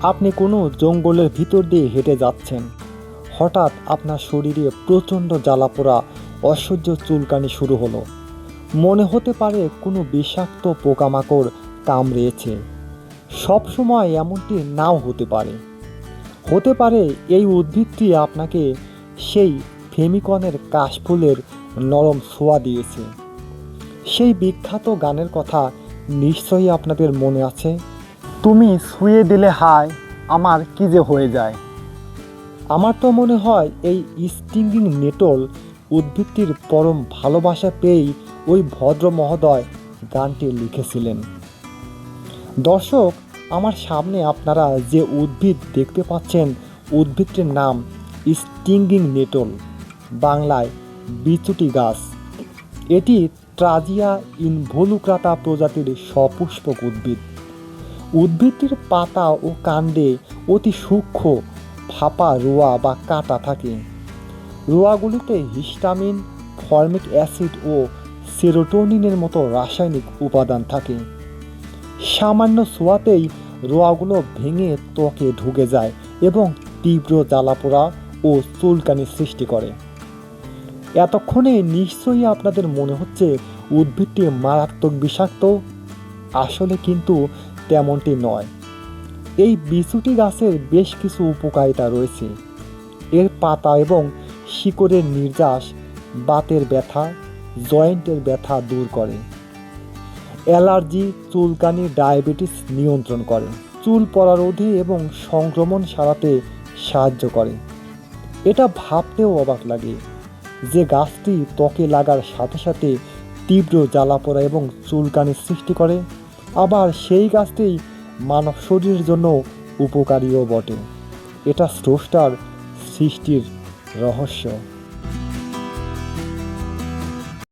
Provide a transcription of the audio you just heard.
আপনি কোনো জঙ্গলের ভিতর দিয়ে হেঁটে যাচ্ছেন। হঠাৎ আপনার শরীরে প্রচণ্ড জ্বালাপোড়া, অসহ্য চুলকানি শুরু হলো। মনে হতে পারে কোনো বিষাক্ত পোকামাকড় কামড়েছে। সব সময় এমনটি নাও হতে পারে। হতে পারে এই উদ্ভিদটি আপনাকে সেই ফেমিকনের কাশফুলের নরম ছোঁয়া দিয়েছে। সেই বিখ্যাত গানের কথা নিশ্চয়ই আপনাদের মনে আছে, তুমি ছুঁয়ে দিলে হায় আমার কি যে হয়ে যায়। আমার তো মনে হয় এই স্টিংগিং নেটল উদ্ভিদটির পরম ভালোবাসা পেয়েই ওই ভদ্র মহোদয় গানটি লিখেছিলেন। দর্শক, আমার সামনে আপনারা যে উদ্ভিদ দেখতে পাচ্ছেন, উদ্ভিদটির নাম স্টিংগিং নেটল, বাংলায় বিচুটি গাছ। এটি ট্রাজিয়া ইনভোলুক্রাতা প্রজাতির সপুষ্পক উদ্ভিদ। উদ্ভিদটির পাতা ও কাণ্ডে অতি সূক্ষ্ম ফাঁপা রোঁয়া বা কাঁটা থাকে। রোঁয়াগুলিতে হিস্টামিন, ফর্মিক অ্যাসিড ও সেরোটোনিনের মতো রাসায়নিক উপাদান থাকে। সামান্য ছোঁয়াতেই রোঁয়াগুলো ভেঙে ত্বকে ঢুকে যায় এবং তীব্র জ্বালাপোড়া ও চুলকানি সৃষ্টি করে। এতক্ষণে নিশ্চয়ই আপনাদের মনে হচ্ছে উদ্ভিদটি মারাত্মক বিষাক্ত। আসলে কিন্তু তেমনটি নয়। এই বিচুটি গাছের বেশ কিছু উপকারিতা রয়েছে। এর পাতা এবং শিকড়ের নির্যাস বাতের ব্যথা, জয়েন্টের ব্যথা দূর করে। অ্যালার্জি, চুলকানি, ডায়াবেটিস নিয়ন্ত্রণ করে। চুল পড়া রোধে এবং সংক্রমণ সারাতে সাহায্য করে। এটা ভাবতেও অবাক লাগে যে গাছটি ত্বকে লাগার সাথে সাথে তীব্র জ্বালাপোড়া এবং চুলকানির সৃষ্টি করে, আবার সেই গাছটি মানব শরীরের জন্য উপকারীও বটে। এটা স্রষ্টার সৃষ্টির রহস্য।